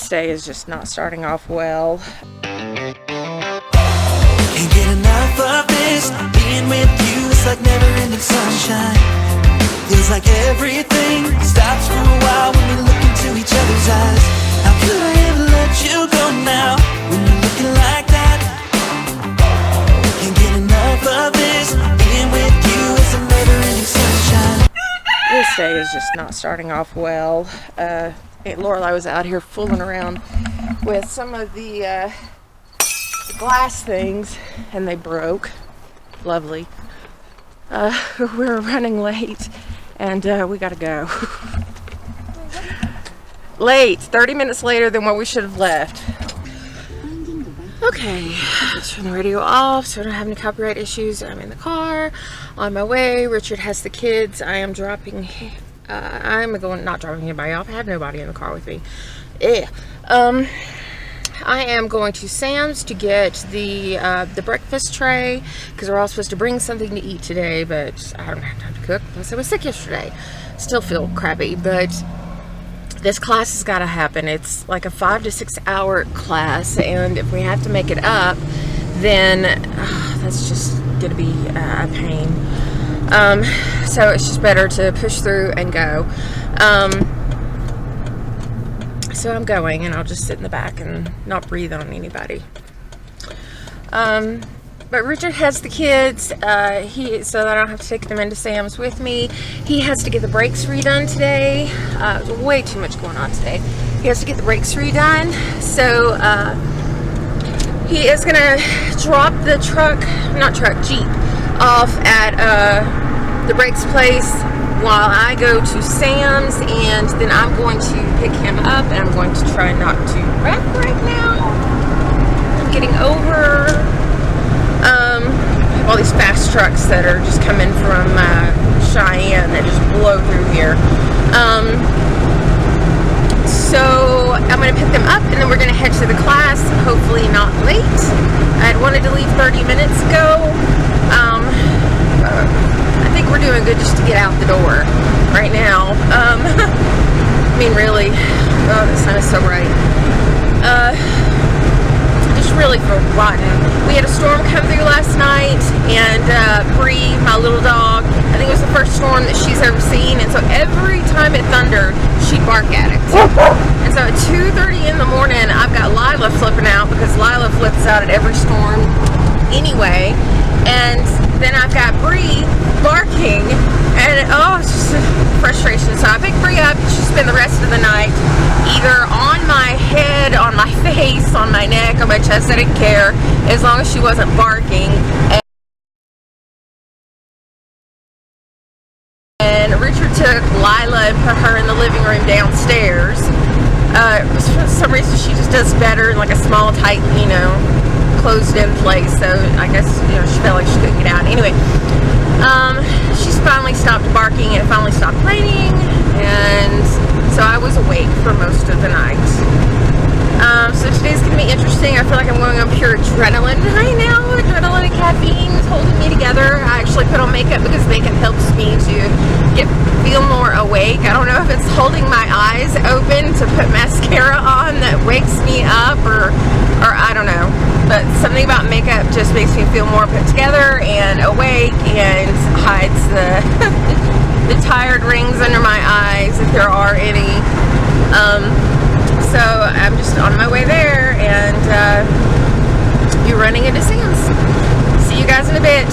This day is just not starting off well. Can't get enough of this. Being with you is like never-ending sunshine. Feels like everything stops for a while when we look into each other's eyes. How could I ever let you go now when you're looking like that? Can't get enough of this. Being with you is a never-ending sunshine. This day is just not starting off well. Aunt Lorelai was out here fooling around with some of the glass things, and they broke. Lovely. We're running late, and we gotta go. Late, 30 minutes later than what we should have left. Okay, let's turn the radio off so I don't have any copyright issues. I'm in the car, on my way. Richard has the kids. I am dropping, not dropping anybody off. I have nobody in the car with me. I am going to Sam's to get the breakfast tray, because we're all supposed to bring something to eat today, but I don't have time to cook because I was sick yesterday. Still feel crappy, but this class has got to happen. It's like a 5 to 6 hour class, and if we have to make it up, then that's just gonna be a pain. So it's just better to push through and go. So I'm going, and I'll just sit in the back and not breathe on anybody. But Richard has the kids, so that I don't have to take them into Sam's with me. He has to get the brakes redone today. Way too much going on today. He has to get the brakes redone, so he is gonna drop the Jeep off at the brakes place while I go to Sam's, and then I'm going to pick him up, and I'm going to try not to wreck right now. I'm getting over all these fast trucks that are just coming from Cheyenne that just blow through here. So I'm going to pick them up, and then we're going to head to the class, hopefully not late. I had wanted to leave 30 minutes ago. I think we're doing good just to get out the door right now. I mean, really, oh, the sun is so bright. Just really feel rotten. We had a storm come through last night, and Bree, my little dog, I think it was the first storm that she's ever seen, and so every time it thundered, she'd bark at it. And so at 2:30 in the morning, I've got Lila flipping out, because Lila flips out at every storm anyway, and then I've got Bree barking, and it's just a frustration. So I picked Bree up. She spent the rest of the night either on my head, on my face, on my neck, on my chest. I didn't care, as long as she wasn't barking. And Richard took Lila and put her in the living room downstairs. For some reason, she just does better in like a small, tight, closed-in place. So I guess she felt like she couldn't get out. Anyway, she's finally stopped barking, and it finally stopped raining, and so I was awake for most of the night. So today's gonna be interesting. I feel like I'm going on pure adrenaline right now. Adrenaline and caffeine is holding me together. I actually put on makeup because makeup helps me to feel more awake. I don't know if it's holding my eyes open to put mascara on that wakes me up, or I don't know. But something about makeup just makes me feel more put together and awake, and hides the the tired rings under my eyes, if there are any. So I'm just on my way there, and you're running into Sam's. See you guys in a bit.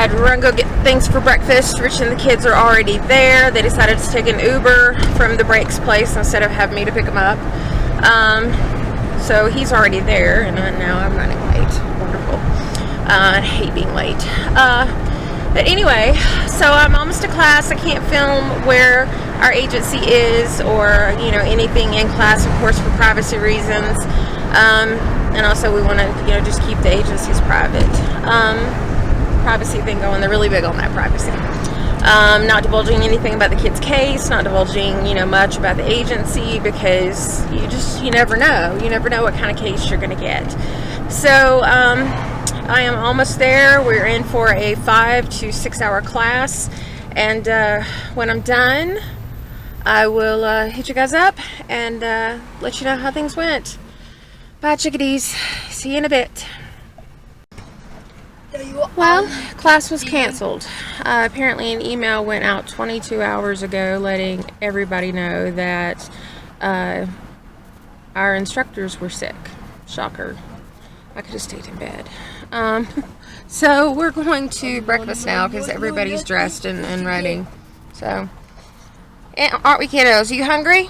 had to run go get things for breakfast. Rich and the kids are already there. They decided to take an Uber from the Breaks place instead of having me to pick them up. So he's already there, and now I'm running late. Wonderful. I hate being late. But anyway, so I'm almost to class. I can't film where our agency is or, you know, anything in class, of course, for privacy reasons. And also we want to, you know, just keep the agencies private. Privacy thing going. They're really big on that privacy. Not divulging anything about the kid's case, not divulging, you know, much about the agency, because you never know. You never know what kind of case you're going to get. So, I am almost there. We're in for a 5 to 6 hour class, and when I'm done, I will hit you guys up and let you know how things went. Bye, chickadees. See you in a bit. Well, class was canceled. Apparently an email went out 22 hours ago letting everybody know that our instructors were sick. Shocker. I could have stayed in bed. So we're going to breakfast now because everybody's dressed and ready. So, aren't we, kiddos? Are you hungry?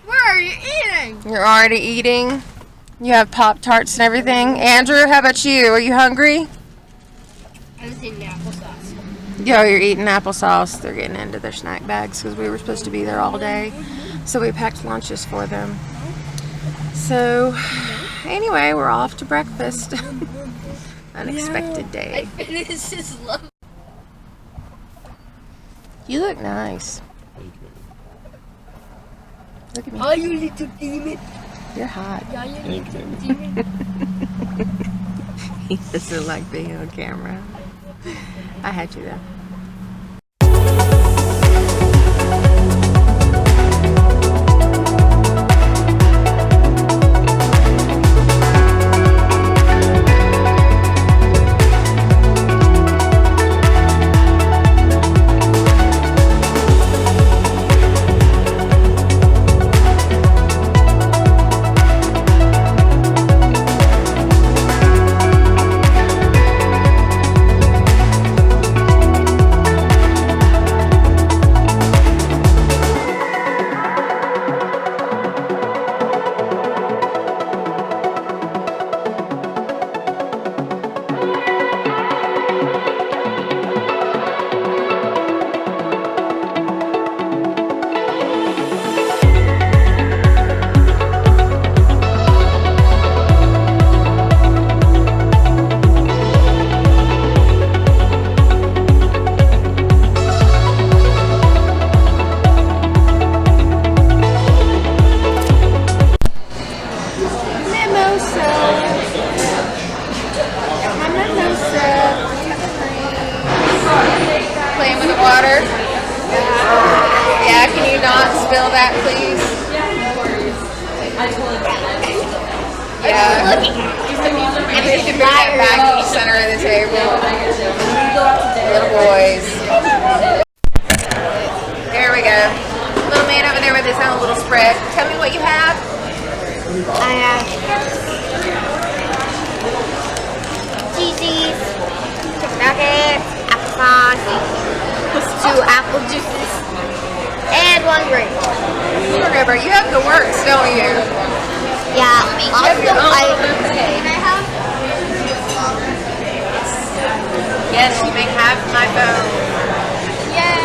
Where are you eating? You're already eating? You have Pop-Tarts and everything? Andrew, how about you? Are you hungry? I'm just eating applesauce. Yo, you're eating applesauce. They're getting into their snack bags because we were supposed to be there all day. So we packed lunches for them. So, anyway, we're off to breakfast. Unexpected day. I finished his love. You look nice. Look at me. Oh, you little demon. You're hot. Yeah, you little demon. He doesn't like being on camera. I had you though. Water? Yeah, can you not spill that, please? Yeah. And you can bring that back to the center of the table. Little boys. There we go. Little man over there with his own little spread. Tell me what you have. I have cheesies, chicken nuggets, applesauce, 2 apple juices, and 1 grape. Remember, you have the works, don't you? Yeah, also Can I have? Yes, you may have my phone. Yay!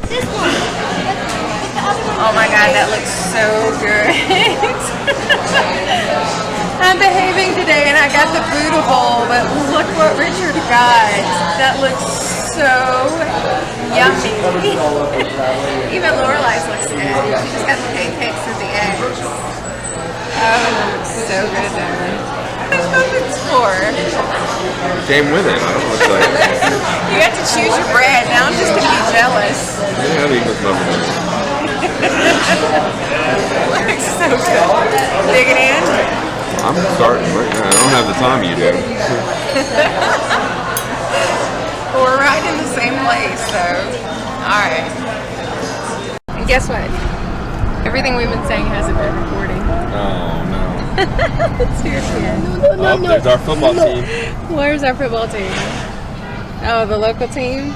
This one. With the other one. Oh my god, that looks so good. I'm behaving today and I got the Buddha bowl, but look what Richard got. That looks so yummy. Even Lorelai's looks good. She just got the pancakes with the eggs. Oh, it looks so good, darling. What are those for? Came with it. I don't know what it's like. You have to choose your bread. Now I'm just going to be jealous. Yeah, I think it's lovely. Looks so good. Dig it in? I'm starting right now. I don't have the time you do. Well, we're right in the same place, so. Alright. And guess what? Everything we've been saying hasn't been recording. Oh, no. Seriously. Oh, there's our football team. Where's our football team? Oh, the local team?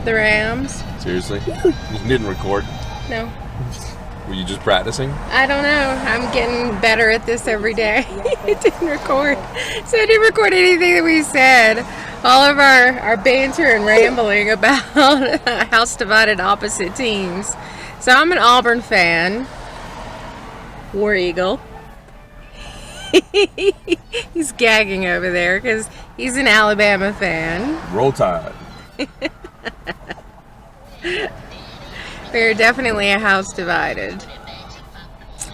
The Rams? Seriously? You didn't record? No. Were you just practicing? I don't know. I'm getting better at this every day. It didn't record. So I didn't record anything that we said. All of our banter and rambling about house divided opposite teams. So I'm an Auburn fan. War Eagle. He's gagging over there because he's an Alabama fan. Roll Tide. We're definitely a house divided.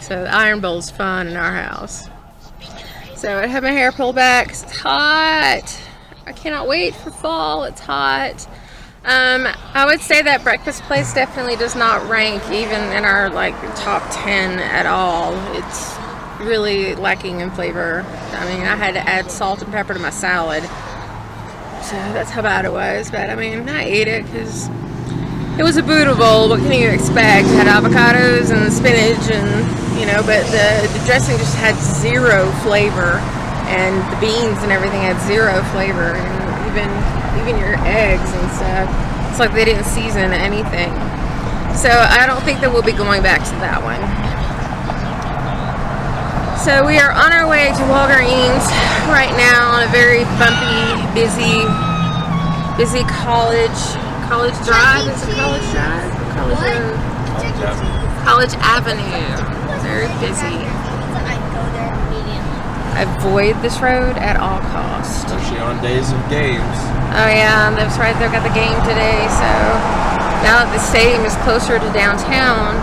So the Iron Bowl's fun in our house. So I have my hair pulled back 'cause it's hot. I cannot wait for fall. It's hot. I would say that breakfast place definitely does not rank even in our like top 10 at all. It's really lacking in flavor. I mean, I had to add salt and pepper to my salad. So that's how bad it was. But I mean, I ate it because it was a Buddha bowl. What can you expect? It had avocados and spinach and, you know, but the dressing just had zero flavor. And the beans and everything had zero flavor. And even your eggs and stuff. It's like they didn't season anything. So I don't think that we'll be going back to that one. So we are on our way to Walgreens right now on a very bumpy, busy college drive. Is it college drive? College Road? College Avenue. Very busy. I go there immediately. Avoid this road at all costs. Especially on days of games. Oh yeah, that's right. They've got the game today. So now that the stadium is closer to downtown,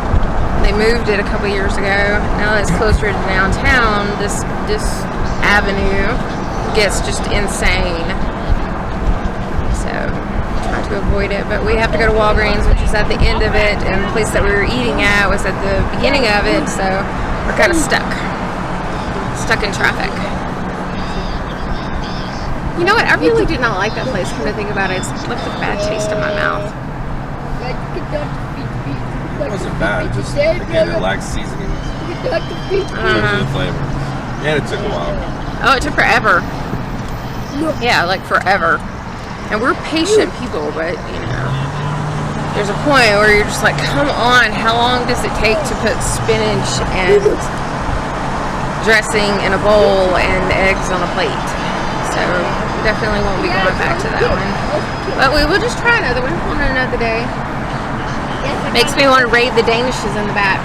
they moved it a couple years ago. Now that it's closer to downtown, this avenue gets just insane. So try to avoid it. But we have to go to Walgreens, which is at the end of it, and the place that we were eating at was at the beginning of it. So we're kind of stuck in traffic. You know what? I really did not like that place. Come to think about it, it's left a bad taste in my mouth. It wasn't bad. It just, again, it lacks seasoning. In terms of the flavor. And it took a while. Oh, it took forever. Yeah, like forever. And we're patient people, but, you know, there's a point where you're just like, come on, how long does it take to put spinach and dressing in a bowl and eggs on a plate? So we definitely won't be going back to that one. But we will just try another one on another day. Makes me want to raid the Danishes in the back.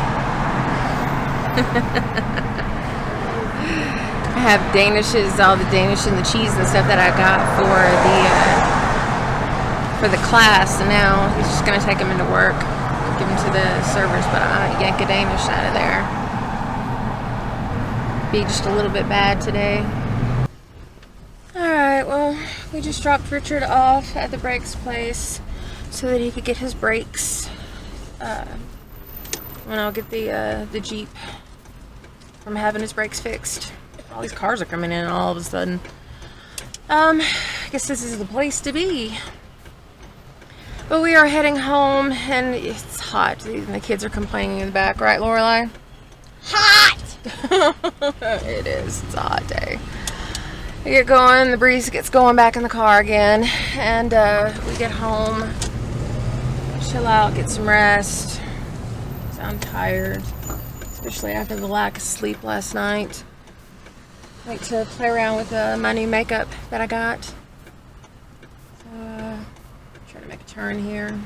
I have Danishes, all the Danish and the cheese and stuff that I got for the class, and now he's just gonna take them into work, give them to the servers, but I yank a Danish out of there. Be just a little bit bad today. Alright, well, we just dropped Richard off at the brakes place so that he could get his brakes. And I'll get the Jeep from having his brakes fixed. All these cars are coming in all of a sudden. I guess this is the place to be. But we are heading home, and it's hot. The kids are complaining in the back, right, Lorelai? Hot! It is. It's a hot day. We get going. The breeze gets going back in the car again, and we get home, chill out, get some rest. I'm tired, especially after the lack of sleep last night. I like to play around with my new makeup that I got. Trying to make a turn here.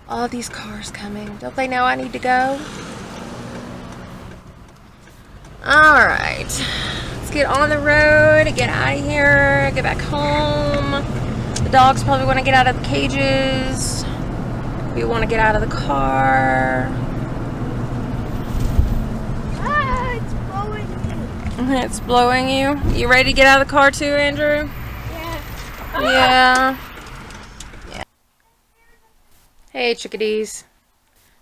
All these cars coming. Don't they know I need to go? Alright. Let's get on the road, get out of here, get back home. The dogs probably want to get out of the cages. We want to get out of the car. Ah, it's blowing me. It's blowing you. You ready to get out of the car too, Andrew? Yeah. Yeah. Hey, chickadees.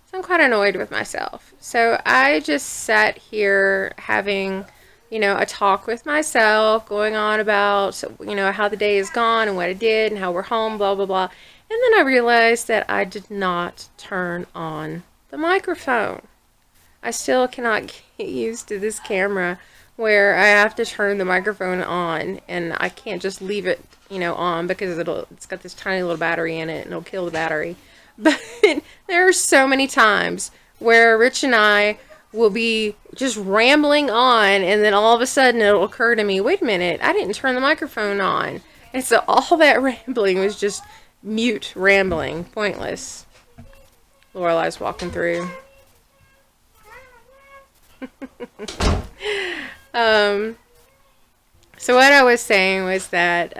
So I'm quite annoyed with myself. So I just sat here having, you know, a talk with myself, going on about, you know, how the day is gone and what I did and how we're home, blah, blah, blah. And then I realized that I did not turn on the microphone. I still cannot get used to this camera where I have to turn the microphone on, and I can't just leave it, you know, on because it's got this tiny little battery in it and it'll kill the battery. But there are so many times where Rich and I will be just rambling on, and then all of a sudden it'll occur to me, wait a minute, I didn't turn the microphone on. And so all that rambling was just mute rambling, pointless. Lorelai's walking through. So what I was saying was that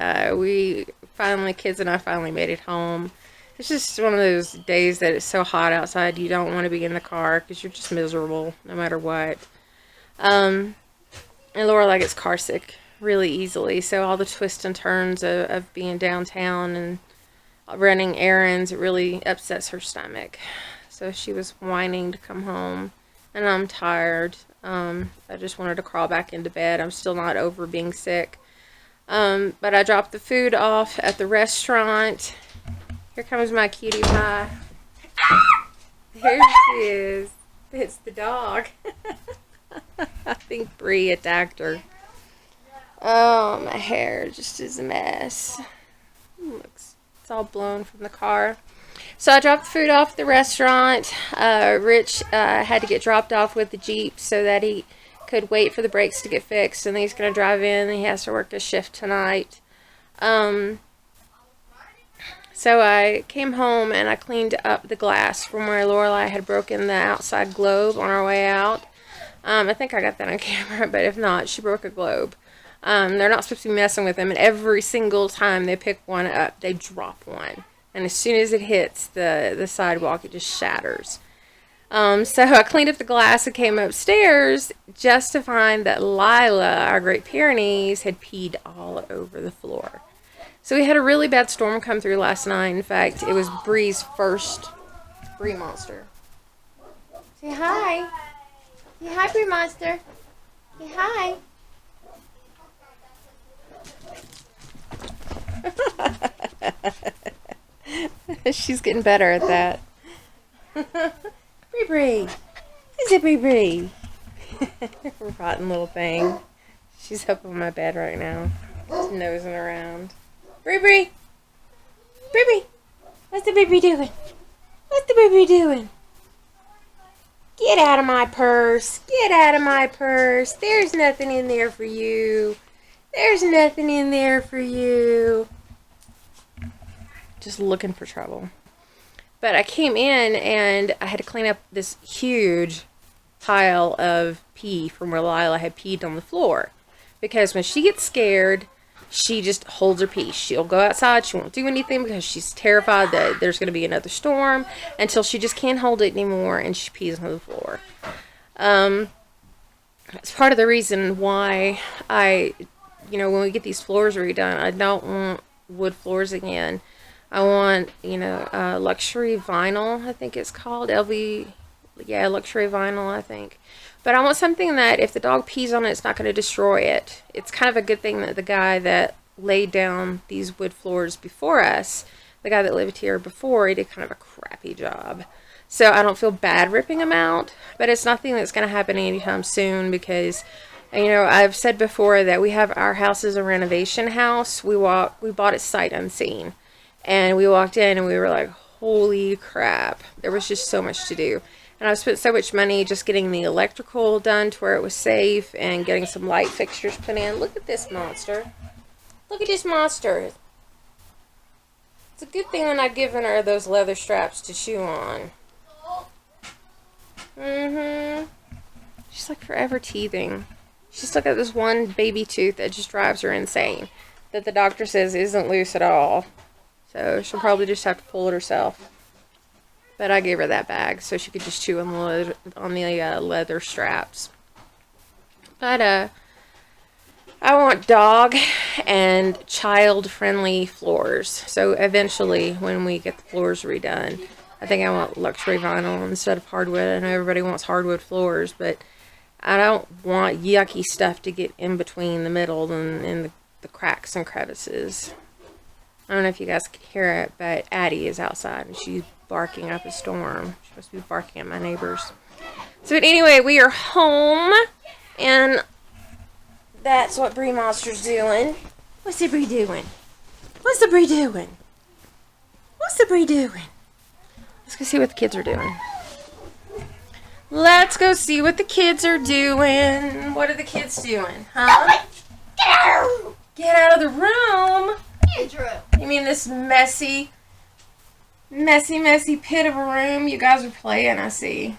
kids and I finally made it home. It's just one of those days that it's so hot outside you don't want to be in the car because you're just miserable no matter what. And Lorelai gets car sick really easily, so all the twists and turns of being downtown and running errands, it really upsets her stomach. So she was whining to come home, and I'm tired. I just wanted to crawl back into bed. I'm still not over being sick. But I dropped the food off at the restaurant. Here comes my cutie pie. There she is. It's the dog. I think Bree attacked her. Oh, my hair just is a mess. Looks, it's all blown from the car. So I dropped the food off at the restaurant. Rich had to get dropped off with the Jeep so that he could wait for the brakes to get fixed, and then he's going to drive in, and he has to work a shift tonight. So I came home and I cleaned up the glass from where Lorelai had broken the outside globe on our way out. I think I got that on camera, but if not, she broke a globe. They're not supposed to be messing with them, and every single time they pick one up, they drop one. And as soon as it hits the sidewalk, it just shatters. So I cleaned up the glass and came upstairs just to find that Lila, our Great Pyrenees, had peed all over the floor. So we had a really bad storm come through last night. In fact, it was Bree's first Bree monster. Say hi. Say hi, Bree monster. Say hi. She's getting better at that. Bree Bree. Is it Bree Bree? Rotten little thing. She's up on my bed right now. Just nosing around. Bree Bree. Bree Bree. What's the baby doing? What's the baby doing? Get out of my purse. Get out of my purse. There's nothing in there for you. There's nothing in there for you. Just looking for trouble. But I came in and I had to clean up this huge pile of pee from where Lila had peed on the floor. Because when she gets scared, she just holds her peace. She'll go outside. She won't do anything because she's terrified that there's going to be another storm until she just can't hold it anymore and she pees on the floor. It's part of the reason why when we get these floors redone, I don't want wood floors again. I want, luxury vinyl, I think it's called. Luxury vinyl, I think. But I want something that if the dog pees on it, it's not going to destroy it. It's kind of a good thing that the guy that laid down these wood floors before us, the guy that lived here before, he did kind of a crappy job. So I don't feel bad ripping them out, but it's nothing that's going to happen anytime soon because, I've said before that we have our house as a renovation house. We bought it sight unseen. And we walked in and we were like, holy crap. There was just so much to do. And I've spent so much money just getting the electrical done to where it was safe and getting some light fixtures put in. Look at this monster. Look at this monster. It's a good thing I'm not giving her those leather straps to chew on. She's like forever teething. She's still got this one baby tooth that just drives her insane. That the doctor says isn't loose at all. So she'll probably just have to pull it herself. But I gave her that bag so she could just chew on the leather straps. But I want dog and child-friendly floors. So eventually, when we get the floors redone, I think I want luxury vinyl instead of hardwood. I know everybody wants hardwood floors, but I don't want yucky stuff to get in between the middle and the cracks and crevices. I don't know if you guys can hear it, but Addie is outside and she's barking up a storm. She's supposed to be barking at my neighbors. So anyway, we are home, and that's what Bree Monster's doing. What's the Bree doing? What's the Bree doing? What's the Bree doing? Let's go see what the kids are doing. Let's go see what the kids are doing. What are the kids doing? Huh? Get out of the room. Andrew. You mean this messy pit of a room you guys are playing, I see.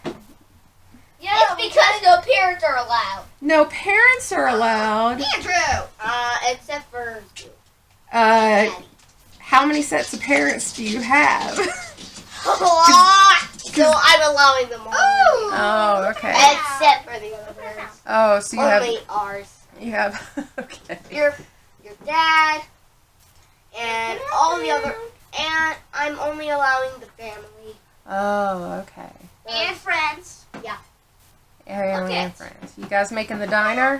Yeah, it's because no parents are allowed. No parents are allowed. Andrew. Except for you. How many sets of parents do you have? A lot. So I'm allowing them all. Oh, okay. Except for the other parents. Oh, so you Only have, ours. you have, okay. Your dad and all the other, and I'm only allowing the family. Oh, okay. And friends. Yeah. Family and friends. You guys making the diner?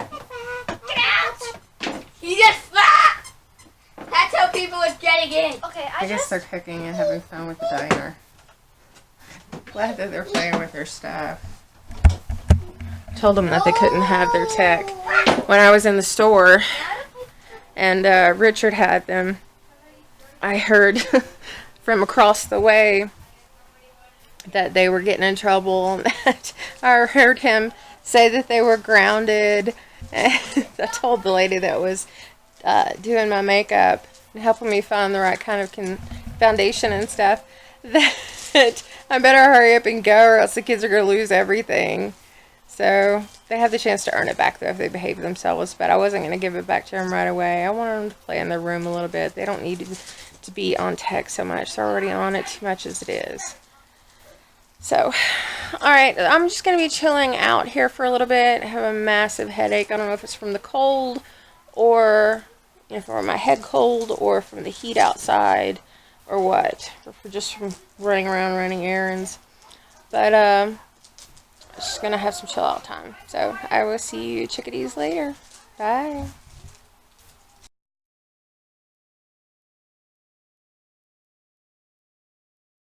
Get out! You get fat! That's how people are getting in. Okay, I guess they're cooking and having fun with the diner. Glad that they're playing with their stuff. Told them that they couldn't have their tech. When I was in the store and Richard had them, I heard from across the way that they were getting in trouble. That I heard him say that they were grounded. And I told the lady that was doing my makeup and helping me find the right kind of foundation and stuff that I better hurry up and go or else the kids are going to lose everything. So they have the chance to earn it back though if they behave themselves, but I wasn't going to give it back to them right away. I wanted them to play in their room a little bit. They don't need to be on tech so much. They're already on it too much as it is. So, alright, I'm just going to be chilling out here for a little bit. I have a massive headache. I don't know if it's from the cold or from my head cold or from the heat outside or what. Or just from running around running errands. But, just going to have some chill out time. So, I will see you chickadees later. Bye.